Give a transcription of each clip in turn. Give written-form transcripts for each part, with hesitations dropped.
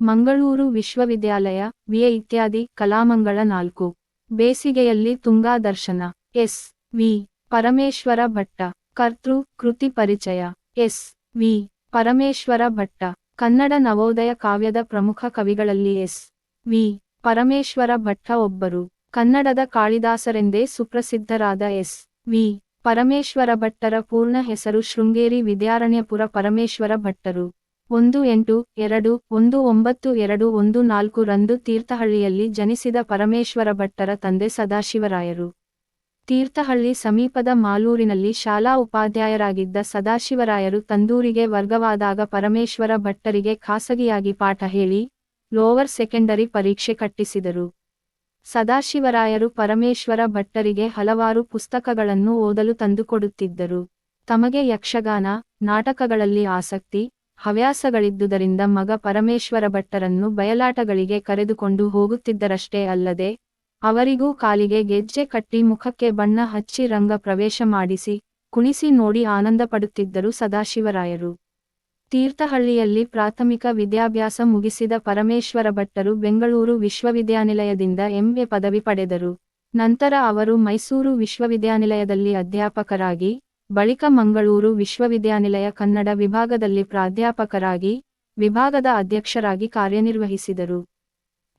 ಮಂಗಳೂರು ವಿಶ್ವವಿದ್ಯಾಲಯ ವಿಎ ಇತ್ಯಾದಿ ಕಲಾಮಂಗಳ 4 ಬೇಸಿಗೆಯಲ್ಲಿ ತುಂಗಾ ದರ್ಶನ ಎಸ್ ವಿ ಪರಮೇಶ್ವರ ಭಟ್ಟ ಕರ್ತೃ ಕೃತಿ ಪರಿಚಯ ಎಸ್ ವಿ ಪರಮೇಶ್ವರ ಭಟ್ಟ ಕನ್ನಡ ನವೋದಯ ಕಾವ್ಯದ ಪ್ರಮುಖ ಕವಿಗಳಲ್ಲಿ ಎಸ್ ವಿ ಪರಮೇಶ್ವರ ಭಟ್ಟ ಒಬ್ಬರು. ಕನ್ನಡದ ಕಾಳಿದಾಸರೆಂದೇ ಸುಪ್ರಸಿದ್ಧರಾದ ಎಸ್ ವಿ ಪರಮೇಶ್ವರ ಭಟ್ಟರ ಪೂರ್ಣ ಹೆಸರು ಶೃಂಗೇರಿ ವಿದ್ಯಾರಣ್ಯಪುರ ಪರಮೇಶ್ವರ ಭಟ್ಟರು. 18/1914 ರಂದು ತೀರ್ಥಹಳ್ಳಿಯಲ್ಲಿ ಜನಿಸಿದ ಪರಮೇಶ್ವರ ಭಟ್ಟರ ತಂದೆ ಸದಾಶಿವರಾಯರು. ತೀರ್ಥಹಳ್ಳಿ ಸಮೀಪದ ಮಾಲೂರಿನಲ್ಲಿ ಶಾಲಾ ಉಪಾಧ್ಯಾಯರಾಗಿದ್ದ ಸದಾಶಿವರಾಯರು ತಂದೂರಿಗೆ ವರ್ಗವಾದಾಗ ಪರಮೇಶ್ವರ ಭಟ್ಟರಿಗೆ ಖಾಸಗಿಯಾಗಿ ಪಾಠ ಹೇಳಿ ಲೋವರ್ ಸೆಕೆಂಡರಿ ಪರೀಕ್ಷೆ ಕಟ್ಟಿಸಿದರು. ಸದಾಶಿವರಾಯರು ಪರಮೇಶ್ವರ ಭಟ್ಟರಿಗೆ ಹಲವಾರು ಪುಸ್ತಕಗಳನ್ನು ಓದಲು ತಂದುಕೊಡುತ್ತಿದ್ದರು. ತಮಗೆ ಯಕ್ಷಗಾನ, ನಾಟಕಗಳಲ್ಲಿ ಆಸಕ್ತಿ, ಹವ್ಯಾಸಗಳಿದ್ದುದರಿಂದ ಮಗ ಪರಮೇಶ್ವರ ಭಟ್ಟರನ್ನು ಬಯಲಾಟಗಳಿಗೆ ಕರೆದುಕೊಂಡು ಹೋಗುತ್ತಿದ್ದರಷ್ಟೇ ಅಲ್ಲದೆ, ಅವರಿಗೂ ಕಾಲಿಗೆ ಗೆಜ್ಜೆ ಕಟ್ಟಿ ಮುಖಕ್ಕೆ ಬಣ್ಣ ಹಚ್ಚಿ ರಂಗ ಪ್ರವೇಶ ಮಾಡಿಸಿ, ಕುಣಿಸಿ ನೋಡಿ ಆನಂದಪಡುತ್ತಿದ್ದರು ಸದಾಶಿವರಾಯರು. ತೀರ್ಥಹಳ್ಳಿಯಲ್ಲಿ ಪ್ರಾಥಮಿಕ ವಿದ್ಯಾಭ್ಯಾಸ ಮುಗಿಸಿದ ಪರಮೇಶ್ವರ ಭಟ್ಟರು ಬೆಂಗಳೂರು ವಿಶ್ವವಿದ್ಯಾನಿಲಯದಿಂದ ಎಂ.ಎ ಪದವಿ ಪಡೆದರು. ನಂತರ ಅವರು ಮೈಸೂರು ವಿಶ್ವವಿದ್ಯಾನಿಲಯದಲ್ಲಿ ಅಧ್ಯಾಪಕರಾಗಿ, ಬಳಿಕ ಮಂಗಳೂರು ವಿಶ್ವವಿದ್ಯಾನಿಲಯ ಕನ್ನಡ ವಿಭಾಗದಲ್ಲಿ ಪ್ರಾಧ್ಯಾಪಕರಾಗಿ, ವಿಭಾಗದ ಅಧ್ಯಕ್ಷರಾಗಿ ಕಾರ್ಯನಿರ್ವಹಿಸಿದರು.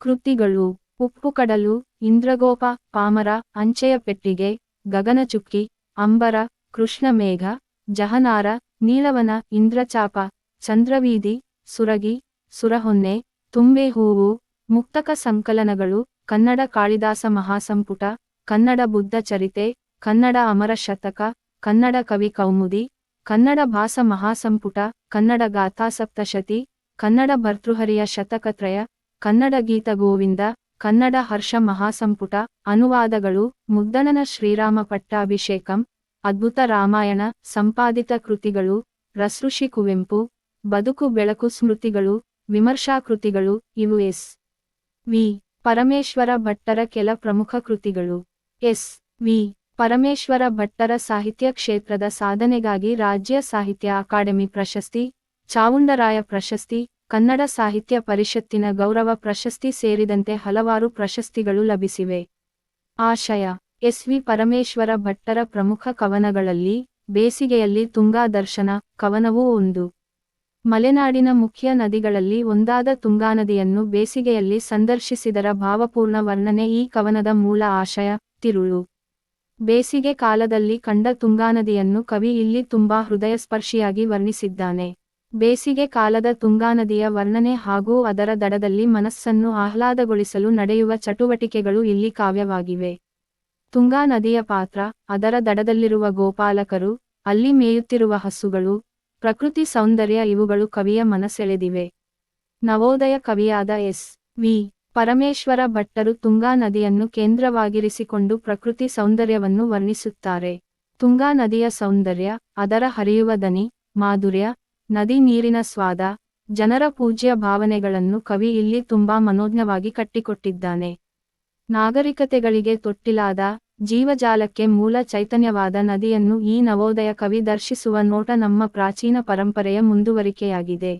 ಕೃತಿಗಳು: ಉಪ್ಪುಕಡಲು, ಇಂದ್ರಗೋಪ, ಪಾಮರ, ಅಂಚೆಯ ಪೆಟ್ಟಿಗೆ, ಗಗನಚುಕ್ಕಿ, ಅಂಬರ, ಕೃಷ್ಣಮೇಘ, ಜಹನಾರ, ನೀಲವನ, ಇಂದ್ರಚಾಪ, ಚಂದ್ರವೀಧಿ, ಸುರಗಿ, ಸುರಹೊನ್ನೆ, ತುಂಬೆ ಹೂವು, ಮುಕ್ತಕ ಸಂಕಲನಗಳು, ಕನ್ನಡ ಕಾಳಿದಾಸ ಮಹಾಸಂಪುಟ, ಕನ್ನಡ ಬುದ್ಧ ಚರಿತೆ, ಕನ್ನಡ ಅಮರ ಶತಕ, ಕನ್ನಡ ಕವಿ ಕೌಮುದಿ, ಕನ್ನಡ ಭಾಸ ಮಹಾಸಂಪುಟ, ಕನ್ನಡ ಗಾಥಾಸಪ್ತಶತಿ, ಕನ್ನಡ ಭರ್ತೃಹರಿಯ ಶತಕತ್ರಯ, ಕನ್ನಡ ಗೀತ ಗೋವಿಂದ, ಕನ್ನಡ ಹರ್ಷ ಮಹಾಸಂಪುಟ, ಅನುವಾದಗಳು: ಮುದ್ದಣನ ಶ್ರೀರಾಮ ಪಟ್ಟಾಭಿಷೇಕಂ, ಅದ್ಭುತ ರಾಮಾಯಣ, ಸಂಪಾದಿತ ಕೃತಿಗಳು: ರಸಋಷಿ ಕುವೆಂಪು, ಬದುಕು ಬೆಳಕು ಸ್ಮೃತಿಗಳು, ವಿಮರ್ಶಾಕೃತಿಗಳು. ಇವು ಎಸ್ ವಿ ಪರಮೇಶ್ವರ ಭಟ್ಟರ ಕೆಲ ಪ್ರಮುಖ ಕೃತಿಗಳು. ಎಸ್ ವಿ ಪರಮೇಶ್ವರ ಭಟ್ಟರ ಸಾಹಿತ್ಯ ಕ್ಷೇತ್ರದ ಸಾಧನೆಗಾಗಿ ರಾಜ್ಯ ಸಾಹಿತ್ಯ ಅಕಾಡೆಮಿ ಪ್ರಶಸ್ತಿ, ಚಾವುಂಡರಾಯ ಪ್ರಶಸ್ತಿ, ಕನ್ನಡ ಸಾಹಿತ್ಯ ಪರಿಷತ್ತಿನ ಗೌರವ ಪ್ರಶಸ್ತಿ ಸೇರಿದಂತೆ ಹಲವಾರು ಪ್ರಶಸ್ತಿಗಳು ಲಭಿಸಿವೆ. ಆಶಯ: ಎಸ್ ವಿ ಪರಮೇಶ್ವರ ಭಟ್ಟರ ಪ್ರಮುಖ ಕವನಗಳಲ್ಲಿ ಬೇಸಿಗೆಯಲ್ಲಿ ತುಂಗಾ ದರ್ಶನ ಕವನವೂ ಒಂದು. ಮಲೆನಾಡಿನ ಮುಖ್ಯ ನದಿಗಳಲ್ಲಿ ಒಂದಾದ ತುಂಗಾನದಿಯನ್ನು ಬೇಸಿಗೆಯಲ್ಲಿ ಸಂದರ್ಶಿಸಿದರ ಭಾವಪೂರ್ಣ ವರ್ಣನೆ ಈ ಕವನದ ಮೂಲ ಆಶಯ. ತಿರುಳು: ಬೇಸಿಗೆ ಕಾಲದಲ್ಲಿ ಕಂಡ ತುಂಗಾನದಿಯನ್ನು ಕವಿ ಇಲ್ಲಿ ತುಂಬಾ ಹೃದಯಸ್ಪರ್ಶಿಯಾಗಿ ವರ್ಣಿಸಿದ್ದಾನೆ. ಬೇಸಿಗೆ ಕಾಲದ ತುಂಗಾನದಿಯ ವರ್ಣನೆ ಹಾಗೂ ಅದರ ದಡದಲ್ಲಿ ಮನಸ್ಸನ್ನು ಆಹ್ಲಾದಗೊಳಿಸಲು ನಡೆಯುವ ಚಟುವಟಿಕೆಗಳು ಇಲ್ಲಿ ಕಾವ್ಯವಾಗಿವೆ. ತುಂಗಾ ನದಿಯ ಪಾತ್ರ, ಅದರ ದಡದಲ್ಲಿರುವ ಗೋಪಾಲಕರು, ಅಲ್ಲಿ ಮೇಯುತ್ತಿರುವ ಹಸುಗಳು, ಪ್ರಕೃತಿ ಸೌಂದರ್ಯ ಇವುಗಳು ಕವಿಯ ಮನಸೆಳೆದಿವೆ. ನವೋದಯ ಕವಿಯಾದ ಎಸ್ ವಿ ಪರಮೇಶ್ವರ ಭಟ್ಟರು ತುಂಗಾ ನದಿಯನ್ನು ಕೇಂದ್ರವಾಗಿರಿಸಿಕೊಂಡು ಪ್ರಕೃತಿ ಸೌಂದರ್ಯವನ್ನು ವರ್ಣಿಸುತ್ತಾರೆ. ತುಂಗಾ ನದಿಯ ಸೌಂದರ್ಯ, ಅದರ ಹರಿಯುವ ದನಿ, ಮಾಧುರ್ಯ, ನದಿ ನೀರಿನ ಸ್ವಾದ, ಜನರ ಪೂಜ್ಯ ಭಾವನೆಗಳನ್ನು ಕವಿ ಇಲ್ಲಿ ತುಂಬಾ ಮನೋಜ್ಞವಾಗಿ ಕಟ್ಟಿಕೊಟ್ಟಿದ್ದಾನೆ. ನಾಗರಿಕತೆಗಳಿಗೆ ತೊಟ್ಟಿಲಾದ, ಜೀವಜಾಲಕ್ಕೆ ಮೂಲ ಚೈತನ್ಯವಾದ ನದಿಯನ್ನು ಈ ನವೋದಯ ಕವಿ ದರ್ಶಿಸುವ ನೋಟ ನಮ್ಮ ಪ್ರಾಚೀನ ಪರಂಪರೆಯ ಮುಂದುವರಿಕೆಯಾಗಿದೆ.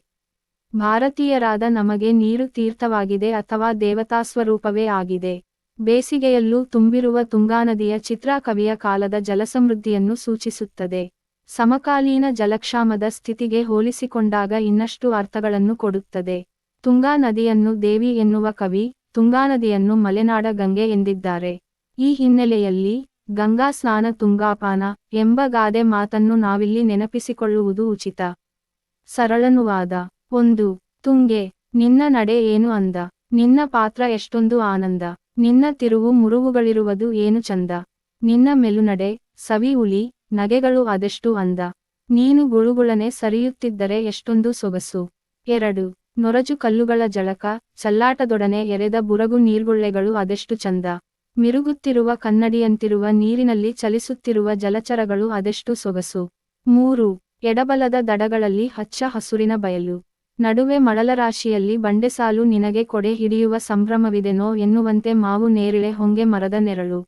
ಭಾರತೀಯರಾದ ನಮಗೆ ನೀರು ತೀರ್ಥವಾಗಿದೆ ಅಥವಾ ದೇವತಾಸ್ವರೂಪವೇ ಆಗಿದೆ. ಬೇಸಿಗೆಯಲ್ಲೂ ತುಂಬಿರುವ ತುಂಗಾನದಿಯ ಚಿತ್ರ ಕವಿಯ ಕಾಲದ ಜಲಸಮೃದ್ಧಿಯನ್ನು ಸೂಚಿಸುತ್ತದೆ. ಸಮಕಾಲೀನ ಜಲಕ್ಷಾಮದ ಸ್ಥಿತಿಗೆ ಹೋಲಿಸಿಕೊಂಡಾಗ ಇನ್ನಷ್ಟು ಅರ್ಥಗಳನ್ನು ಕೊಡುತ್ತದೆ. ತುಂಗಾ ನದಿಯನ್ನು ದೇವಿ ಎನ್ನುವ ಕವಿ, ತುಂಗಾನದಿಯನ್ನು ಮಲೆನಾಡ ಗಂಗೆ ಎಂದಿದ್ದಾರೆ. ಈ ಹಿನ್ನೆಲೆಯಲ್ಲಿ ಗಂಗಾ ಸ್ನಾನ ತುಂಗಾಪಾನ ಎಂಬ ಗಾದೆ ಮಾತನ್ನು ನಾವಿಲ್ಲಿ ನೆನಪಿಸಿಕೊಳ್ಳುವುದು ಉಚಿತ. ಸರಳನುವಾದ: 1. ತುಂಗೆ, ನಿನ್ನ ನಡೆ ಏನು ಅಂದ, ನಿನ್ನ ಪಾತ್ರ ಎಷ್ಟೊಂದು ಆನಂದ, ನಿನ್ನ ತಿರುವು ಮುರುವುಗಳಿರುವುದು ಏನು ಚಂದ, ನಿನ್ನ ಮೆಲುನಡೆ, ಸವಿ ಉಳಿ, ನಗೆಗಳು ಅದೆಷ್ಟು ಅಂದ, ನೀನು ಗುಳುಗುಳನೆ ಸರಿಯುತ್ತಿದ್ದರೆ ಎಷ್ಟೊಂದು ಸೊಗಸು. 2. ನೊರಜು ಕಲ್ಲುಗಳ ಜಳಕ, ಚಲ್ಲಾಟದೊಡನೆ ಎರೆದ ಬುರಗು ನೀರ್ಗುಳ್ಳೆಗಳು ಅದೆಷ್ಟು ಚಂದ, ಮಿರುಗುತ್ತಿರುವ ಕನ್ನಡಿಯಂತಿರುವ ನೀರಿನಲ್ಲಿ ಚಲಿಸುತ್ತಿರುವ ಜಲಚರಗಳು ಅದೆಷ್ಟು ಸೊಗಸು. 3. ಎಡಬಲದ ದಡಗಳಲ್ಲಿ ಹಚ್ಚ ಹಸುರಿನ ಬಯಲು, ನಡುವೆ ಮಳಲರಾಶಿಯಲ್ಲಿ ಬಂಡೆಸಾಲು ನಿನಗೆ ಕೊಡೆ ಹಿಡಿಯುವ ಸಂಭ್ರಮವಿದೆನೋ ಎನ್ನುವಂತೆ ಮಾವು ನೇರಿಳೆ ಹೊಂಗೆ ಮರದ ನೆರಳು.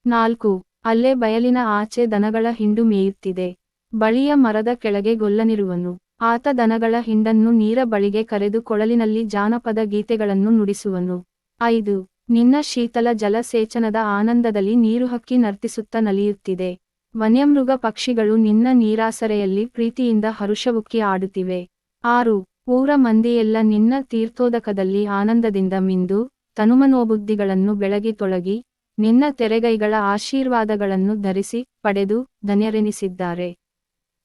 4. ಅಲ್ಲೇ ಬಯಲಿನ ಆಚೆ ದನಗಳ ಹಿಂಡು ಮೇಯುತ್ತಿದೆ, ಬಳಿಯ ಮರದ ಕೆಳಗೆ ಗೊಲ್ಲನಿರುವನು, ಆತ ದನಗಳ ಹಿಂಡನ್ನು ನೀರ ಬಳಿಗೆ ಕರೆದು ಕೊಳಲಿನಲ್ಲಿ ಜಾನಪದ ಗೀತೆಗಳನ್ನು ನುಡಿಸುವನು. 5. ನಿನ್ನ ಶೀತಲ ಜಲಸೇಚನದ ಆನಂದದಲ್ಲಿ ನೀರುಹಕ್ಕಿ ನರ್ತಿಸುತ್ತ ನಲಿಯುತ್ತಿದೆ. ವನ್ಯಮೃಗ ಪಕ್ಷಿಗಳು ನಿನ್ನ ನೀರಾಸರೆಯಲ್ಲಿ ಪ್ರೀತಿಯಿಂದ ಹರುಷವುಕ್ಕಿ ಆಡುತ್ತಿವೆ. 6. ಊರ ಮಂದಿಯೆಲ್ಲ ನಿನ್ನ ತೀರ್ಥೋದಕದಲ್ಲಿ ಆನಂದದಿಂದ ಮಿಂದು ತನುಮನೋಬುದ್ಧಿಗಳನ್ನು ಬೆಳಗಿ ತೊಳಗಿ ನಿನ್ನ ತೆರೆಗೈಗಳ ಆಶೀರ್ವಾದಗಳನ್ನು ಧರಿಸಿ ಪಡೆದು ಧನ್ಯರೆನಿಸಿದ್ದಾರೆ.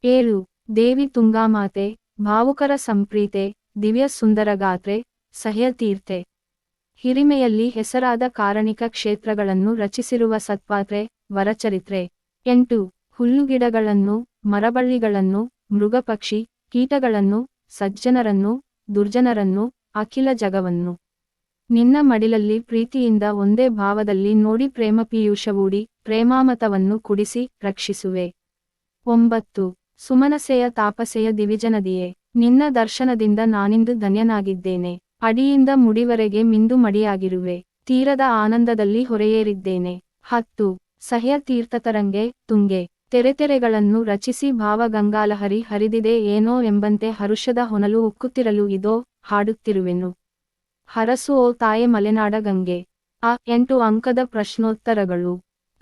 7. ದೇವಿ ತುಂಗಾಮಾತೆ, ಭಾವುಕರ ಸಂಪ್ರೀತೆ, ದಿವ್ಯ ಸುಂದರಗಾತ್ರೆ, ಸಹ್ಯತೀರ್ತೆ, ಹಿರಿಮೆಯಲ್ಲಿ ಹೆಸರಾದ ಕಾರಣಿಕ ಕ್ಷೇತ್ರಗಳನ್ನು ರಚಿಸಿರುವ ಸತ್ಪಾತ್ರೆ, ವರಚರಿತ್ರೆ. 8. ಹುಲ್ಲುಗಿಡಗಳನ್ನು, ಮರಬಳ್ಳಿಗಳನ್ನು, ಮೃಗಪಕ್ಷಿ, ಕೀಟಗಳನ್ನು, ಸಜ್ಜನರನ್ನು, ದುರ್ಜನರನ್ನು, ಅಖಿಲ ಜಗವನ್ನು ನಿನ್ನ ಮಡಿಲಲ್ಲಿ ಪ್ರೀತಿಯಿಂದ ಒಂದೇ ಭಾವದಲ್ಲಿ ನೋಡಿ ಪ್ರೇಮಪೀಯೂಷವೂಡಿ ಪ್ರೇಮಾಮತವನ್ನು ಕುಡಿಸಿ ರಕ್ಷಿಸುವೆ. 9. ಸುಮನಸೆಯ ತಾಪಸೆಯ ದಿವಿಜನದಿಯೇ, ನಿನ್ನ ದರ್ಶನದಿಂದ ನಾನಿಂದು ಧನ್ಯನಾಗಿದ್ದೇನೆ. ಅಡಿಯಿಂದ ಮುಡಿವರೆಗೆ ಮಿಂದು ಮಡಿಯಾಗಿರುವೆ. ತೀರದ ಆನಂದದಲ್ಲಿ ಹೊರೆಯೇರಿದ್ದೇನೆ. 10. ಸಹ್ಯ ತೀರ್ಥತರಂಗೆ ತುಂಗೆ, ತೆರೆತೆರೆಗಳನ್ನು ರಚಿಸಿ ಭಾವಗಂಗಾಲಹರಿ ಹರಿದಿದೆ ಏನೋ ಎಂಬಂತೆ ಹರುಷದ ಹೊನಲು ಉಕ್ಕುತ್ತಿರಲು ಇದೋ ಹಾಡುತ್ತಿರುವೆನು. ಹರಸು ಓ ತಾಯೆ ಮಲೆನಾಡ ಗಂಗೆ. 8 ಅಂಕದ ಪ್ರಶ್ನೋತ್ತರಗಳು.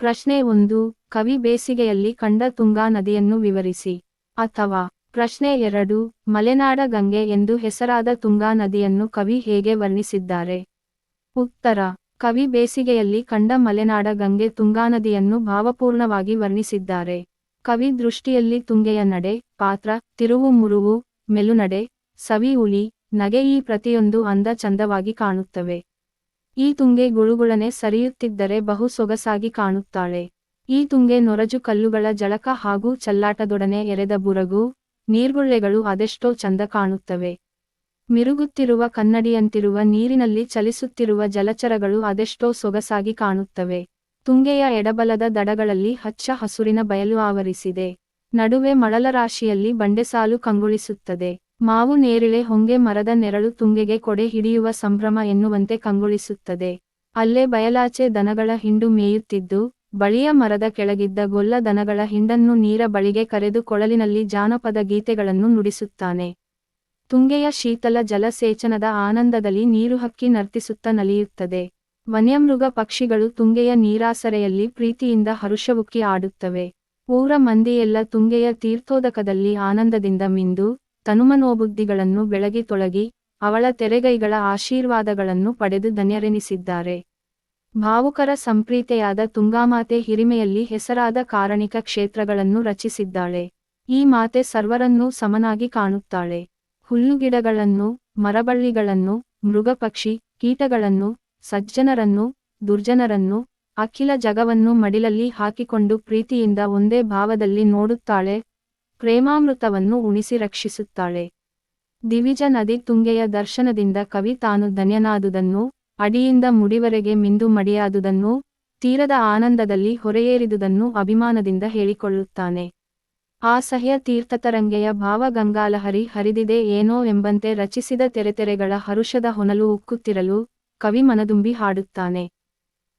ಪ್ರಶ್ನೆ 1. ಕವಿ ಬೇಸಿಗೆಯಲ್ಲಿ ಕಂಡ ತುಂಗಾ ನದಿಯನ್ನು ವಿವರಿಸಿ. ಅಥವಾ ಪ್ರಶ್ನೆ 2. ಮಲೆನಾಡ ಗಂಗೆ ಎಂದು ಹೆಸರಾದ ತುಂಗಾ ನದಿಯನ್ನು ಕವಿ ಹೇಗೆ ವರ್ಣಿಸಿದ್ದಾರೆ? ಉತ್ತರ. ಕವಿ ಬೇಸಿಗೆಯಲ್ಲಿ ಕಂಡ ಮಲೆನಾಡ ಗಂಗೆ ತುಂಗಾನದಿಯನ್ನು ಭಾವಪೂರ್ಣವಾಗಿ ವರ್ಣಿಸಿದ್ದಾರೆ. ಕವಿ ದೃಷ್ಟಿಯಲ್ಲಿ ತುಂಗೆಯ ನಡೆ, ಪಾತ್ರ, ತಿರುವು ಮುರುವು, ಮೆಲುನಡೆ, ಸವಿ ಉಳಿ, ನಗೆ ಈ ಪ್ರತಿಯೊಂದು ಅಂದ ಚಂದವಾಗಿ ಕಾಣುತ್ತವೆ. ಈ ತುಂಗೆ ಗುಳುಗುಳನೆ ಸರಿಯುತ್ತಿದ್ದರೆ ಬಹು ಸೊಗಸಾಗಿ ಕಾಣುತ್ತಾಳೆ. ಈ ತುಂಗೆ ನೊರಜು ಕಲ್ಲುಗಳ ಜಳಕ ಹಾಗೂ ಚಲ್ಲಾಟದೊಡನೆ ಎರೆದ ಬುರಗು, ನೀರ್ಗುಳ್ಳೆಗಳು ಅದೆಷ್ಟೋ ಚಂದ ಕಾಣುತ್ತವೆ. ಮಿರುಗುತ್ತಿರುವ ಕನ್ನಡಿಯಂತಿರುವ ನೀರಿನಲ್ಲಿ ಚಲಿಸುತ್ತಿರುವ ಜಲಚರಗಳು ಅದೆಷ್ಟೋ ಸೊಗಸಾಗಿ ಕಾಣುತ್ತವೆ. ತುಂಗೆಯ ಎಡಬಲದ ದಡಗಳಲ್ಲಿ ಹಚ್ಚ ಹಸುರಿನ ಬಯಲು ಆವರಿಸಿದೆ. ನಡುವೆ ಮಳಲರಾಶಿಯಲ್ಲಿ ಬಂಡೆಸಾಲು ಕಂಗೊಳಿಸುತ್ತದೆ. ಮಾವು ನೇರಿಳೆ ಹೊಂಗೆ ಮರದ ನೆರಳು ತುಂಗೆಗೆ ಕೊಡೆ ಹಿಡಿಯುವ ಸಂಭ್ರಮ ಎನ್ನುವಂತೆ ಕಂಗೊಳಿಸುತ್ತದೆ. ಅಲ್ಲೇ ಬಯಲಾಚೆ ದನಗಳ ಹಿಂಡು ಮೇಯುತ್ತಿದ್ದು, ಬಳಿಯ ಮರದ ಕೆಳಗಿದ್ದ ಗೊಲ್ಲ ದನಗಳ ಹಿಂಡನ್ನು ನೀರ ಬಳಿಗೆ ಕರೆದು ಕೊಳಲಿನಲ್ಲಿ ಜಾನಪದ ಗೀತೆಗಳನ್ನು ನುಡಿಸುತ್ತಾನೆ. ತುಂಗೆಯ ಶೀತಲ ಜಲಸೇಚನದ ಆನಂದದಲ್ಲಿ ನೀರುಹಕ್ಕಿ ನರ್ತಿಸುತ್ತ ನಲಿಯುತ್ತದೆ. ವನ್ಯಮೃಗ ಪಕ್ಷಿಗಳು ತುಂಗೆಯ ನೀರಾಸರೆಯಲ್ಲಿ ಪ್ರೀತಿಯಿಂದ ಹರುಷವುಕ್ಕಿ ಆಡುತ್ತವೆ. ಊರ ಮಂದಿಯೆಲ್ಲ ತುಂಗೆಯ ತೀರ್ಥೋದಕದಲ್ಲಿ ಆನಂದದಿಂದ ಮಿಂದು ತನುಮನೋಬುದ್ಧಿಗಳನ್ನು ಬೆಳಗಿ ತೊಳಗಿ ಅವಳ ತೆರೆಗೈಗಳ ಆಶೀರ್ವಾದಗಳನ್ನು ಪಡೆದು ಧನ್ಯರೆನಿಸಿದ್ದಾರೆ. ಭಾವುಕರ ಸಂಪ್ರೀತೆಯಾದ ತುಂಗಾಮಾತೆ ಹಿರಿಮೆಯಲ್ಲಿ ಹೆಸರಾದ ಕಾರಣಿಕ ಕ್ಷೇತ್ರಗಳನ್ನು ರಚಿಸಿದ್ದಾಳೆ. ಈ ಮಾತೆ ಸರ್ವರನ್ನೂ ಸಮನಾಗಿ ಕಾಣುತ್ತಾಳೆ. ಹುಲ್ಲುಗಿಡಗಳನ್ನು, ಮರಬಳ್ಳಿಗಳನ್ನು, ಮೃಗಪಕ್ಷಿ, ಕೀಟಗಳನ್ನು, ಸಜ್ಜನರನ್ನು, ದುರ್ಜನರನ್ನು, ಅಖಿಲ ಜಗವನ್ನು ಮಡಿಲಲ್ಲಿ ಹಾಕಿಕೊಂಡು ಪ್ರೀತಿಯಿಂದ ಒಂದೇ ಭಾವದಲ್ಲಿ ನೋಡುತ್ತಾಳೆ. ಪ್ರೇಮಾಮೃತವನ್ನು ಉಣಿಸಿ ರಕ್ಷಿಸುತ್ತಾಳೆ. ದಿವಿಜ ನದಿ ತುಂಗೆಯ ದರ್ಶನದಿಂದ ಕವಿ ತಾನು ಧನ್ಯನಾದುದನ್ನು, ಅಡಿಯಿಂದ ಮುಡಿವರೆಗೆ ಮಿಂದು ಮಡಿಯಾದುದನ್ನು, ತೀರದ ಆನಂದದಲ್ಲಿ ಹೊರೆಯೇರಿದುದನ್ನು ಅಭಿಮಾನದಿಂದ ಹೇಳಿಕೊಳ್ಳುತ್ತಾನೆ. ಆ ಸಹ್ಯ ತೀರ್ಥತರಂಗೆಯ ಭಾವಗಂಗಾಲಹರಿ ಹರಿದಿದೆ ಏನೋ ಎಂಬಂತೆ ರಚಿಸಿದ ತೆರೆತೆರೆಗಳ ಹರುಷದ ಹೊನಲು ಉಕ್ಕುತ್ತಿರಲು ಕವಿ ಮನದುಂಬಿ ಹಾಡುತ್ತಾನೆ.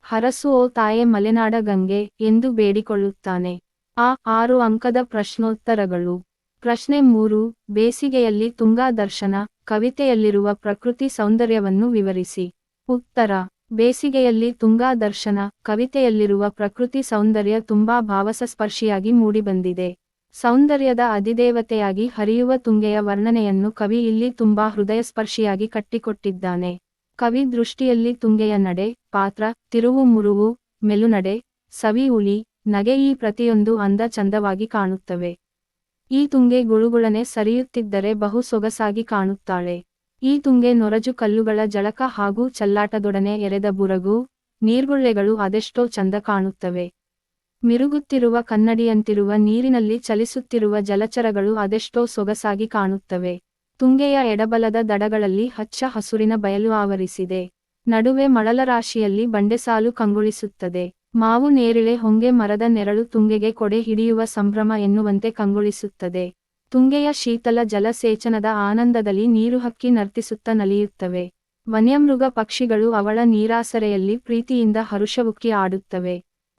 ಹರಸು ಓ ತಾಯೆ ಮಲೆನಾಡ ಗಂಗೆ ಎಂದು ಬೇಡಿಕೊಳ್ಳುತ್ತಾನೆ. 6 ಅಂಕದ ಪ್ರಶ್ನೋತ್ತರಗಳು. ಪ್ರಶ್ನೆ 3. ಬೇಸಿಗೆಯಲ್ಲಿ ತುಂಗಾ ದರ್ಶನ ಕವಿತೆಯಲ್ಲಿರುವ ಪ್ರಕೃತಿ ಸೌಂದರ್ಯವನ್ನು ವಿವರಿಸಿ. ಉತ್ತರ. ಬೇಸಿಗೆಯಲ್ಲಿ ತುಂಗಾ ದರ್ಶನ ಕವಿತೆಯಲ್ಲಿರುವ ಪ್ರಕೃತಿ ಸೌಂದರ್ಯ ತುಂಬಾ ಭಾವಸ್ಪರ್ಶಿಯಾಗಿ ಮೂಡಿಬಂದಿದೆ. ಸೌಂದರ್ಯದ ಅಧಿದೇವತೆಯಾಗಿ ಹರಿಯುವ ತುಂಗೆಯ ವರ್ಣನೆಯನ್ನು ಕವಿ ಇಲ್ಲಿ ತುಂಬಾ ಹೃದಯಸ್ಪರ್ಶಿಯಾಗಿ ಕಟ್ಟಿಕೊಟ್ಟಿದ್ದಾನೆ. ಕವಿ ದೃಷ್ಟಿಯಲ್ಲಿ ತುಂಗೆಯ ನಡೆ, ಪಾತ್ರ, ತಿರುವು ಮುರುವು, ಮೆಲುನಡೆ, ಸವಿ ಉಳಿ, ನಗೆ ಈ ಪ್ರತಿಯೊಂದು ಅಂದ ಚಂದವಾಗಿ ಕಾಣುತ್ತವೆ. ಈ ತುಂಗೆ ಗುಳುಗುಳನೆ ಸರಿಯುತ್ತಿದ್ದರೆ ಬಹು ಸೊಗಸಾಗಿ ಕಾಣುತ್ತಾಳೆ. ಈ ತುಂಗೆ ನೊರಜು ಕಲ್ಲುಗಳ ಜಳಕ ಹಾಗೂ ಚಲ್ಲಾಟದೊಡನೆ ಎರೆದ ಬುರಗು, ನೀರ್ಗುಳ್ಳೆಗಳು ಅದೆಷ್ಟೋ ಚಂದ ಕಾಣುತ್ತವೆ. ಮಿರುಗುತ್ತಿರುವ ಕನ್ನಡಿಯಂತಿರುವ ನೀರಿನಲ್ಲಿ ಚಲಿಸುತ್ತಿರುವ ಜಲಚರಗಳು ಅದೆಷ್ಟೋ ಸೊಗಸಾಗಿ ಕಾಣುತ್ತವೆ. ತುಂಗೆಯ ಎಡಬಲದ ದಡಗಳಲ್ಲಿ ಹಚ್ಚ ಹಸುರಿನ ಬಯಲು ಆವರಿಸಿದೆ. ನಡುವೆ ಮಳಲರಾಶಿಯಲ್ಲಿ ಬಂಡೆಸಾಲು ಕಂಗೊಳಿಸುತ್ತದೆ. ಮಾವು ನೇರಿಳೆ ಹೊಂಗೆ ಮರದ ನೆರಳು ತುಂಗೆಗೆ ಕೊಡೆ ಹಿಡಿಯುವ ಸಂಭ್ರಮ ಎನ್ನುವಂತೆ ಕಂಗೊಳಿಸುತ್ತದೆ. ತುಂಗೆಯ ಶೀತಲ ಜಲಸೇಚನದ ಆನಂದದಲ್ಲಿ ನೀರುಹಕ್ಕಿ ನರ್ತಿಸುತ್ತ ನಲಿಯುತ್ತವೆ. ವನ್ಯಮೃಗ ಪಕ್ಷಿಗಳು ಅವಳ ನೀರಾಸರೆಯಲ್ಲಿ ಪ್ರೀತಿಯಿಂದ ಹರುಷವುಕ್ಕಿ ಆಡುತ್ತವೆ.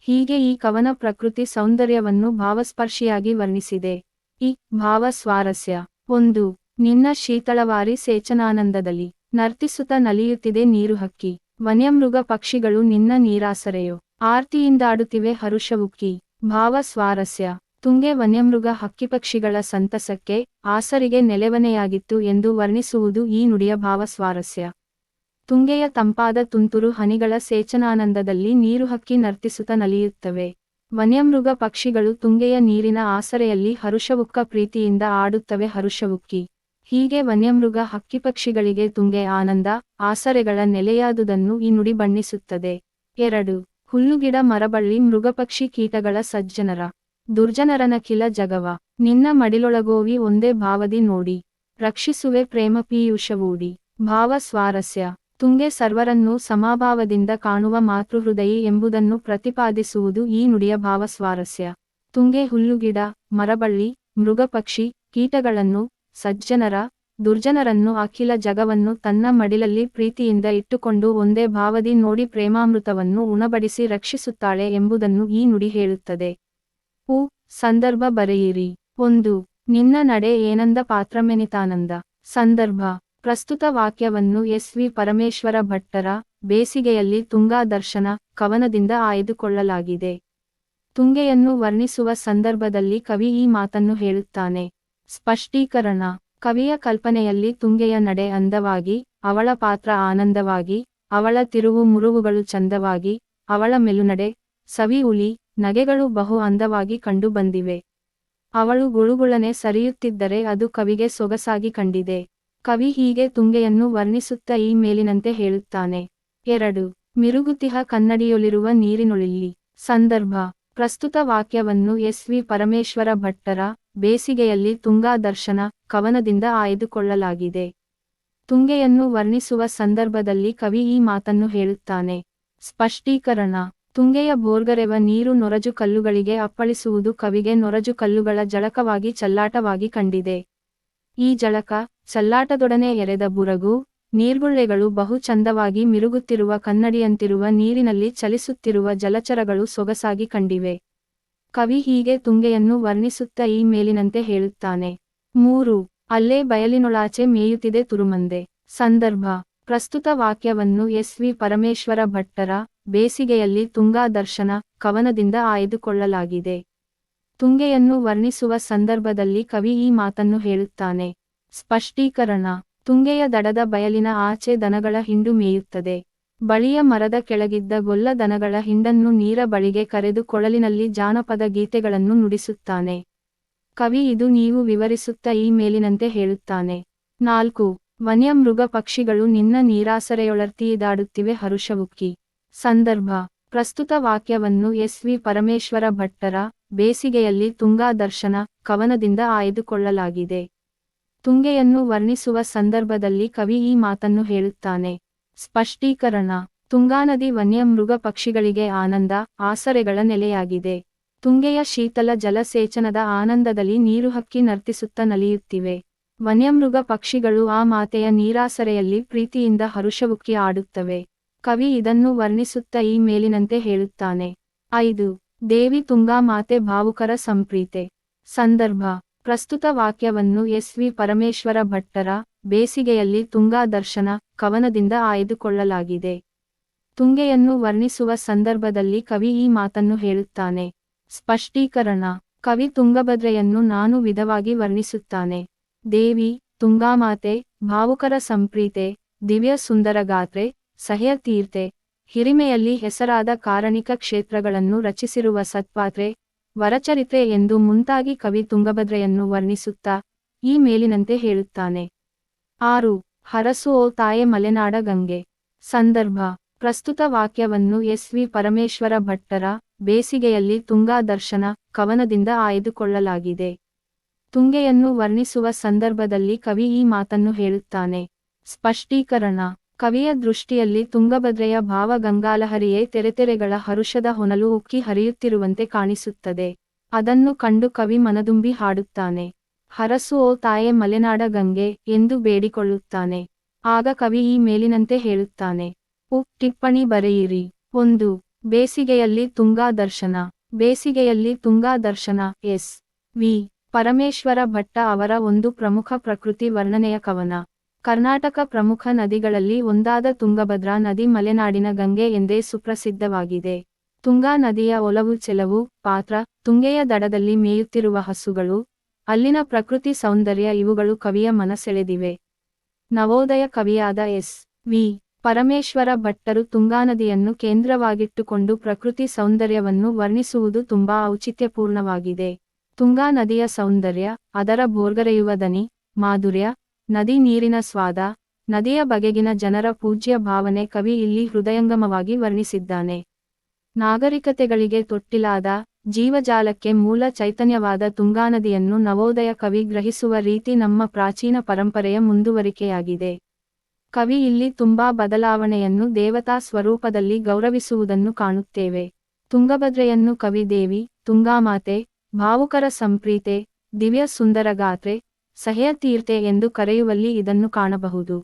ಹೀಗೆ ಈ ಕವನ ಪ್ರಕೃತಿ ಸೌಂದರ್ಯವನ್ನು ಭಾವಸ್ಪರ್ಶಿಯಾಗಿ ವರ್ಣಿಸಿದೆ. ಈ ಭಾವ ಸ್ವಾರಸ್ಯ ಒಂದು. ನಿನ್ನ ಶೀತಳವಾರಿ ಸೇಚನಾನಂದದಲ್ಲಿ ನರ್ತಿಸುತ್ತ ನಲಿಯುತ್ತಿದೆ ನೀರು ಹಕ್ಕಿ. ವನ್ಯಮೃಗ ಪಕ್ಷಿಗಳು ನಿನ್ನ ನೀರಾಸರೆಯೋ ಆರ್ತಿಯಿಂದಾಡುತ್ತಿವೆ ಹರುಷವುಕ್ಕಿ. ಭಾವ ಸ್ವಾರಸ್ಯ. ತುಂಗೆ ವನ್ಯಮೃಗ ಹಕ್ಕಿಪಕ್ಷಿಗಳ ಸಂತಸಕ್ಕೆ ಆಸರಿಗೆ ನೆಲೆವನೆಯಾಗಿತ್ತು ಎಂದು ವರ್ಣಿಸುವುದು ಈ ನುಡಿಯ ಭಾವ ಸ್ವಾರಸ್ಯ. ತುಂಗೆಯ ತಂಪಾದ ತುಂತುರು ಹನಿಗಳ ಸೇಚನಾನಂದದಲ್ಲಿ ನೀರುಹಕ್ಕಿ ನರ್ತಿಸುತ್ತ ನಲಿಯುತ್ತವೆ. ವನ್ಯಮೃಗ ಪಕ್ಷಿಗಳು ತುಂಗೆಯ ನೀರಿನ ಆಸರೆಯಲ್ಲಿ ಹರುಷವುಕ್ಕ ಪ್ರೀತಿಯಿಂದ ಆಡುತ್ತವೆ ಹರುಷವುಕ್ಕಿ. ಹೀಗೆ ವನ್ಯಮೃಗ ಹಕ್ಕಿಪಕ್ಷಿಗಳಿಗೆ ತುಂಗೆ ಆನಂದ ಆಸರೆಗಳ ನೆಲೆಯಾದುದನ್ನು ಈ ನುಡಿ ಬಣ್ಣಿಸುತ್ತದೆ. 2. ಹುಲ್ಲುಗಿಡ ಮರಬಳ್ಳಿ ಮೃಗಪಕ್ಷಿ ಕೀಟಗಳ ಸಜ್ಜನರ ದುರ್ಜನರನ ಕಿಲ ಜಗವ ನಿನ್ನ ಮಡಿಲೊಳಗೋವಿ ಒಂದೇ ಭಾವದಿ ನೋಡಿ ರಕ್ಷಿಸುವೆ ಪ್ರೇಮ ಪೀಯೂಷವೂಡಿ. ಭಾವ ಸ್ವಾರಸ್ಯ. ತುಂಗೆ ಸರ್ವರನ್ನೂ ಸಮಾಭಾವದಿಂದ ಕಾಣುವ ಮಾತೃಹೃದಯಿ ಎಂಬುದನ್ನು ಪ್ರತಿಪಾದಿಸುವುದು ಈ ನುಡಿಯ ಭಾವ ಸ್ವಾರಸ್ಯ. ತುಂಗೆ ಹುಲ್ಲುಗಿಡ ಮರಬಳ್ಳಿ ಮೃಗಪಕ್ಷಿ ಕೀಟಗಳನ್ನು ಸಜ್ಜನರ ದುರ್ಜನರನ್ನು ಅಖಿಲ ಜಗವನ್ನು ತನ್ನ ಮಡಿಲಲ್ಲಿ ಪ್ರೀತಿಯಿಂದ ಇಟ್ಟುಕೊಂಡು ಒಂದೇ ಭಾವದಿ ನೋಡಿ ಪ್ರೇಮಾಮೃತವನ್ನು ಉಣಬಡಿಸಿ ರಕ್ಷಿಸುತ್ತಾಳೆ ಎಂಬುದನ್ನು ಈ ನುಡಿ ಹೇಳುತ್ತದೆ. ಸಂದರ್ಭ ಬರೆಯಿರಿ. 1. ನಿನ್ನ ನಡೆ ಏನಂದ ಪಾತ್ರಮೆನಿತಾನಂದ. ಸಂದರ್ಭ. ಪ್ರಸ್ತುತ ವಾಕ್ಯವನ್ನು ಎಸ್ ವಿ ಪರಮೇಶ್ವರ ಭಟ್ಟರ ಬೇಸಿಗೆಯಲ್ಲಿ ತುಂಗಾ ದರ್ಶನ ಕವನದಿಂದ ಆಯ್ದುಕೊಳ್ಳಲಾಗಿದೆ. ತುಂಗೆಯನ್ನು ವರ್ಣಿಸುವ ಸಂದರ್ಭದಲ್ಲಿ ಕವಿ ಈ ಮಾತನ್ನು ಹೇಳುತ್ತಾನೆ. ಸ್ಪಷ್ಟೀಕರಣ. ಕವಿಯ ಕಲ್ಪನೆಯಲ್ಲಿ ತುಂಗೆಯ ನಡೆ ಅಂದವಾಗಿ, ಅವಳ ಪಾತ್ರ ಆನಂದವಾಗಿ, ಅವಳ ತಿರುವು ಮುರುವುಗಳು ಚಂದವಾಗಿ, ಅವಳ ಮೆಲುನಡೆ ಸವಿ ಉಲಿ ನಗೆಗಳು ಬಹು ಅಂದವಾಗಿ ಕಂಡು ಬಂದಿವೆ. ಅವಳು ಗುಳುಗುಳನೆ ಸರಿಯುತ್ತಿದ್ದರೆ ಅದು ಕವಿಗೆ ಸೊಗಸಾಗಿ ಕಂಡಿದೆ. ಕವಿ ಹೀಗೆ ತುಂಗೆಯನ್ನು ವರ್ಣಿಸುತ್ತ ಈ ಮೇಲಿನಂತೆ ಹೇಳುತ್ತಾನೆ. 2. ಮಿರುಗುತಿಹ ಕನ್ನಡಿಯೊಲಿರುವ ನೀರಿನೊಳಿಲ್ಲಿ. ಸಂದರ್ಭ. ಪ್ರಸ್ತುತ ವಾಕ್ಯವನ್ನು ಎಸ್ ವಿ ಪರಮೇಶ್ವರ ಭಟ್ಟರ ಬೇಸಿಗೆಯಲ್ಲಿ ತುಂಗಾ ದರ್ಶನ ಕವನದಿಂದ ಆಯ್ದುಕೊಳ್ಳಲಾಗಿದೆ. ತುಂಗೆಯನ್ನು ವರ್ಣಿಸುವ ಸಂದರ್ಭದಲ್ಲಿ ಕವಿ ಈ ಮಾತನ್ನು ಹೇಳುತ್ತಾನೆ. ಸ್ಪಷ್ಟೀಕರಣ. ತುಂಗೆಯ ಬೋರ್ಗರೆವ ನೀರು ನೊರಜು ಕಲ್ಲುಗಳಿಗೆ ಅಪ್ಪಳಿಸುವುದು ಕವಿಗೆ ನೊರಜು ಕಲ್ಲುಗಳ ಜಳಕವಾಗಿ ಚಲ್ಲಾಟವಾಗಿ ಕಂಡಿದೆ. ಈ ಜಳಕ ಚಲ್ಲಾಟದೊಡನೆ ಎರೆದ ಬುರಗು ನೀರ್ಗುಳ್ಳೆಗಳು ಬಹು ಚಂದವಾಗಿ ಮಿರುಗುತ್ತಿರುವ ಕನ್ನಡಿಯಂತಿರುವ ನೀರಿನಲ್ಲಿ ಚಲಿಸುತ್ತಿರುವ ಜಲಚರಗಳು ಸೊಗಸಾಗಿ ಕಂಡಿವೆ. ಕವಿ ಹೀಗೆ ತುಂಗೆಯನ್ನು ವರ್ಣಿಸುತ್ತ ಈ ಮೇಲಿನಂತೆ ಹೇಳುತ್ತಾನೆ. 3. ಅಲ್ಲೇ ಬಯಲಿನೊಳಾಚೆ ಮೇಯುತ್ತಿದೆ ತುರುಮಂದೆ. ಸಂದರ್ಭ. ಪ್ರಸ್ತುತ ವಾಕ್ಯವನ್ನು ಎಸ್ ವಿ ಪರಮೇಶ್ವರ ಭಟ್ಟರ ಬೇಸಿಗೆಯಲ್ಲಿ ತುಂಗಾ ದರ್ಶನ ಕವನದಿಂದ ಆಯ್ದುಕೊಳ್ಳಲಾಗಿದೆ. ತುಂಗೆಯನ್ನು ವರ್ಣಿಸುವ ಸಂದರ್ಭದಲ್ಲಿ ಕವಿ ಈ ಮಾತನ್ನು ಹೇಳುತ್ತಾನೆ. ಸ್ಪಷ್ಟೀಕರಣ. ತುಂಗೆಯ ದಡದ ಬಯಲಿನ ಆಚೆ ದನಗಳ ಹಿಂಡು ಮೇಯುತ್ತದೆ. ಬಳಿಯ ಮರದ ಕೆಳಗಿದ್ದ ಗೊಲ್ಲ ದನಗಳ ಹಿಂಡನ್ನು ನೀರ ಬಳಿಗೆ ಕರೆದು ಕೊಳಲಿನಲ್ಲಿ ಜಾನಪದ ಗೀತೆಗಳನ್ನು ನುಡಿಸುತ್ತಾನೆ. ಕವಿ ಇದು ನೀವು ವಿವರಿಸುತ್ತ ಈ ಮೇಲಿನಂತೆ ಹೇಳುತ್ತಾನೆ. 4. ವನ್ಯ ಮೃಗ ಪಕ್ಷಿಗಳು ನಿನ್ನ ನೀರಾಸರೆಯೊಳರ್ತಿಯಿದಾಡುತ್ತಿವೆ ಹರುಷವುಕ್ಕಿ. ಸಂದರ್ಭ. ಪ್ರಸ್ತುತ ವಾಕ್ಯವನ್ನು ಎಸ್ ವಿ ಪರಮೇಶ್ವರ ಭಟ್ಟರ ಬೇಸಿಗೆಯಲ್ಲಿ ತುಂಗಾ ದರ್ಶನ ಕವನದಿಂದ ಆಯ್ದುಕೊಳ್ಳಲಾಗಿದೆ. ತುಂಗೆಯನ್ನು ವರ್ಣಿಸುವ ಸಂದರ್ಭದಲ್ಲಿ ಕವಿ ಈ ಮಾತನ್ನು ಹೇಳುತ್ತಾನೆ. ಸ್ಪಷ್ಟೀಕರಣ. ತುಂಗಾನದಿ ವನ್ಯ ಮೃಗ ಪಕ್ಷಿಗಳಿಗೆ ಆನಂದ ಆಸರೆಗಳ ನೆಲೆಯಾಗಿದೆ. ತುಂಗೆಯ ಶೀತಲ ಜಲಸೇಚನದ ಆನಂದದಲ್ಲಿ ನೀರುಹಕ್ಕಿ ನರ್ತಿಸುತ್ತ ನಲಿಯುತ್ತಿವೆ. ವನ್ಯಮೃಗ ಪಕ್ಷಿಗಳು ಆ ಮಾತೆಯ ನೀರಾಸರೆಯಲ್ಲಿ ಪ್ರೀತಿಯಿಂದ ಹರುಷವುಕ್ಕಿ ಆಡುತ್ತವೆ. ಕವಿ ಇದನ್ನು ವರ್ಣಿಸುತ್ತ ಈ ಮೇಲಿನಂತೆ ಹೇಳುತ್ತಾನೆ. 5. ದೇವಿ ತುಂಗಾ ಮಾತೆ ಭಾವುಕರ ಸಂಪ್ರೀತೆ. ಸಂದರ್ಭ. ಪ್ರಸ್ತುತ ವಾಕ್ಯವನ್ನು ಎಸ್ ವಿ ಪರಮೇಶ್ವರ ಭಟ್ಟರ ಬೇಸಿಗೆಯಲ್ಲಿ ತುಂಗಾ ದರ್ಶನ ಕವನದಿಂದ ಆಯ್ದುಕೊಳ್ಳಲಾಗಿದೆ. ತುಂಗೆಯನ್ನು ವರ್ಣಿಸುವ ಸಂದರ್ಭದಲ್ಲಿ ಕವಿ ಈ ಮಾತನ್ನು ಹೇಳುತ್ತಾನೆ. ಸ್ಪಷ್ಟೀಕರಣ. ಕವಿ ತುಂಗಭದ್ರೆಯನ್ನು ನಾನು ವಿಧವಾಗಿ ವರ್ಣಿಸುತ್ತಾನೆ. ದೇವಿ ತುಂಗಾಮಾತೆ ಭಾವುಕರ ಸಂಪ್ರೀತೆ ದಿವ್ಯ ಸುಂದರ ಗಾತ್ರೆ ಸಹ್ಯ ತೀರ್ತೆ ಹಿರಿಮೆಯಲ್ಲಿ ಹೆಸರಾದ ಕಾರಣಿಕ ಕ್ಷೇತ್ರಗಳನ್ನು ರಚಿಸಿರುವ ಸತ್ಪಾತ್ರೆ ವರಚರಿತ್ರೆ ಎಂದು ಮುಂತಾಗಿ ಕವಿ ತುಂಗಭದ್ರೆಯನ್ನು ವರ್ಣಿಸುತ್ತಾ ಈ ಮೇಲಿನಂತೆ ಹೇಳುತ್ತಾನೆ. 6. ಹರಸು ಓ ತಾಯೆ ಮಲೆನಾಡ ಗಂಗೆ. ಸಂದರ್ಭ. ಪ್ರಸ್ತುತ ವಾಕ್ಯವನ್ನು ಎಸ್ ವಿ ಪರಮೇಶ್ವರ ಭಟ್ಟರ ಬೇಸಿಗೆಯಲ್ಲಿ ತುಂಗಾ ದರ್ಶನ ಕವನದಿಂದ ಆಯ್ದುಕೊಳ್ಳಲಾಗಿದೆ. ತುಂಗೆಯನ್ನು ವರ್ಣಿಸುವ ಸಂದರ್ಭದಲ್ಲಿ ಕವಿ ಈ ಮಾತನ್ನು ಹೇಳುತ್ತಾನೆ. ಸ್ಪಷ್ಟೀಕರಣ. ಕವಿಯ ದೃಷ್ಟಿಯಲ್ಲಿ ತುಂಗಭದ್ರೆಯ ಭಾವ ಗಂಗಾಲಹರಿಯೇ ತೆರೆತೆರೆಗಳ ಹರುಷದ ಹೊನಲು ಉಕ್ಕಿ ಹರಿಯುತ್ತಿರುವಂತೆ ಕಾಣಿಸುತ್ತದೆ. ಅದನ್ನು ಕಂಡು ಕವಿ ಮನದುಂಬಿ ಹಾಡುತ್ತಾನೆ. ಹರಸು ಓ ತಾಯೆ ಮಲೆನಾಡ ಗಂಗೆ ಎಂದು ಬೇಡಿಕೊಳ್ಳುತ್ತಾನೆ. ಆಗ ಕವಿ ಈ ಮೇಲಿನಂತೆ ಹೇಳುತ್ತಾನೆ. ಟಿಪ್ಪಣಿ ಬರೆಯಿರಿ. 1. ಬೇಸಿಗೆಯಲ್ಲಿ ತುಂಗಾ ದರ್ಶನ. ಬೇಸಿಗೆಯಲ್ಲಿ ತುಂಗಾ ದರ್ಶನ ಎಸ್ ವಿ ಪರಮೇಶ್ವರ ಭಟ್ಟ ಅವರ ಒಂದು ಪ್ರಮುಖ ಪ್ರಕೃತಿ ವರ್ಣನೆಯ ಕವನ. ಕರ್ನಾಟಕ ಪ್ರಮುಖ ನದಿಗಳಲ್ಲಿ ಒಂದಾದ ತುಂಗಭದ್ರಾ ನದಿ ಮಲೆನಾಡಿನ ಗಂಗೆ ಎಂದೇ ಸುಪ್ರಸಿದ್ಧವಾಗಿದೆ. ತುಂಗಾ ನದಿಯ ಒಲವು ಚೆಲವು, ಪಾತ್ರ, ತುಂಗೆಯ ದಡದಲ್ಲಿ ಮೇಯುತ್ತಿರುವ ಹಸುಗಳು, ಅಲ್ಲಿನ ಪ್ರಕೃತಿ ಸೌಂದರ್ಯ ಇವುಗಳು ಕವಿಯ ಮನಸೆಳೆದಿವೆ. ನವೋದಯ ಕವಿಯಾದ ಎಸ್. ವಿ. ಪರಮೇಶ್ವರ ಭಟ್ಟರು ತುಂಗಾನದಿಯನ್ನು ಕೇಂದ್ರವಾಗಿಟ್ಟುಕೊಂಡು ಪ್ರಕೃತಿ ಸೌಂದರ್ಯವನ್ನು ವರ್ಣಿಸುವುದು ತುಂಬಾ ಔಚಿತ್ಯಪೂರ್ಣವಾಗಿದೆ. ತುಂಗಾ ನದಿಯ ಸೌಂದರ್ಯ, ಅದರ ಭೋರ್ಗರೆಯುವ ದನಿ, ಮಾಧುರ್ಯ, ನದಿ ನೀರಿನ ಸ್ವಾದ, ನದಿಯ ಬಗೆಗಿನ ಜನರ ಪೂಜ್ಯ ಭಾವನೆ ಕವಿ ಇಲ್ಲಿ ಹೃದಯಂಗಮವಾಗಿ ವರ್ಣಿಸಿದ್ದಾನೆ. ನಾಗರಿಕತೆಗಳಿಗೆ ತೊಟ್ಟಿಲಾದ, ಜೀವಜಾಲಕ್ಕೆ ಮೂಲ ಚೈತನ್ಯವಾದ ತುಂಗಾನದಿಯನ್ನು ನವೋದಯ ಕವಿ ಗ್ರಹಿಸುವ ರೀತಿ ನಮ್ಮ ಪ್ರಾಚೀನ ಪರಂಪರೆಯ ಮುಂದುವರಿಕೆಯಾಗಿದೆ. ಕವಿ ಇಲ್ಲಿ ತುಂಬಾ ಬದಲಾವಣೆಯನ್ನು ದೇವತಾ ಸ್ವರೂಪದಲ್ಲಿ ಗೌರವಿಸುವುದನ್ನು ಕಾಣುತ್ತೇವೆ. ತುಂಗಭದ್ರೆಯನ್ನು ಕವಿ ದೇವಿ, ತುಂಗಾಮಾತೆ, ಭಾವುಕರ ಸಂಪ್ರೀತೆ, ದಿವ್ಯ ಸುಂದರಗಾತ್ರೆ, ಸಹ್ಯತೀರ್ತೆ ಎಂದು ಕರೆಯುವಲ್ಲಿ ಇದನ್ನು ಕಾಣಬಹುದು.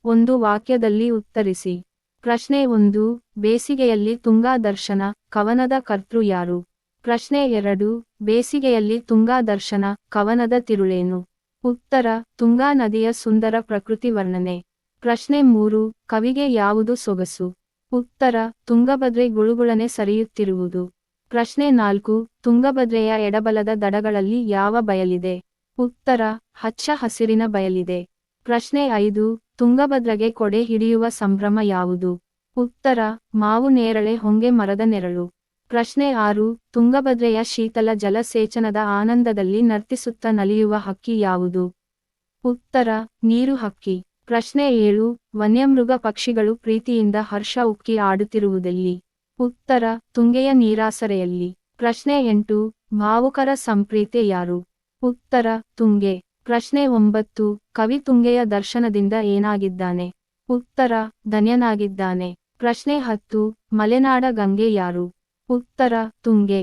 ಒಂದು ವಾಕ್ಯದಲ್ಲಿ ಉತ್ತರಿಸಿ. ಪ್ರಶ್ನೆ 1, ಬೇಸಿಗೆಯಲ್ಲಿ ತುಂಗಾ ದರ್ಶನ, ಕವನದ ಕರ್ತೃ ಯಾರು? ಪ್ರಶ್ನೆ 2, ಬೇಸಿಗೆಯಲ್ಲಿ ತುಂಗಾ ದರ್ಶನ, ಕವನದ ತಿರುಳೇನು? ಉತ್ತರ, ತುಂಗಾ ನದಿಯ ಸುಂದರ ಪ್ರಕೃತಿ ವರ್ಣನೆ. ಪ್ರಶ್ನೆ 3, ಕವಿಗೆ ಯಾವುದು ಸೊಗಸು? ಉತ್ತರ, ತುಂಗಭದ್ರೆ ಗುಳುಗುಳನೆ ಸರಿಯುತ್ತಿರುವುದು. ಪ್ರಶ್ನೆ 4, ತುಂಗಭದ್ರೆಯ ಎಡಬಲದ ದಡಗಳಲ್ಲಿ ಯಾವ ಬಯಲಿದೆ? ಉತ್ತರ, ಹಚ್ಚ ಹಸಿರಿನ ಬಯಲಿದೆ. ಪ್ರಶ್ನೆ 5, ತುಂಗಭದ್ರೆಗೆ ಕೊಡೆ ಹಿಡಿಯುವ ಸಂಭ್ರಮ ಯಾವುದು? ಉತ್ತರ, ಮಾವು ನೇರಳೆ ಹೊಂಗೆ ಮರದ ನೆರಳು. ಪ್ರಶ್ನೆ 6, ತುಂಗಭದ್ರೆಯ ಶೀತಲ ಜಲಸೇಚನದ ಆನಂದದಲ್ಲಿ ನರ್ತಿಸುತ್ತ ನಲಿಯುವ ಹಕ್ಕಿ ಯಾವುದು? ಉತ್ತರ, ನೀರು ಹಕ್ಕಿ. ಪ್ರಶ್ನೆ 7, ವನ್ಯಮೃಗ ಪಕ್ಷಿಗಳು ಪ್ರೀತಿಯಿಂದ ಹರ್ಷ ಉಕ್ಕಿ ಆಡುತ್ತಿರುವುದೆಲ್ಲಿ? ಉತ್ತರ, ತುಂಗೆಯ ನೀರಾಸರೆಯಲ್ಲಿ. ಪ್ರಶ್ನೆ 8, ಭಾವುಕರ ಸಂಪ್ರೀತೆ ಯಾರು? ಉತ್ತರ, ತುಂಗೆ. ಪ್ರಶ್ನೆ 9, ಕವಿ ತುಂಗೆಯ ದರ್ಶನದಿಂದ ಏನಾಗಿದ್ದಾನೆ? ಉತ್ತರ, ಧನ್ಯನಾಗಿದ್ದಾನೆ. ಪ್ರಶ್ನೆ 10, ಮಲೆನಾಡ ಗಂಗೆ ಯಾರು? ಉತ್ತರ, ತುಂಗೆ.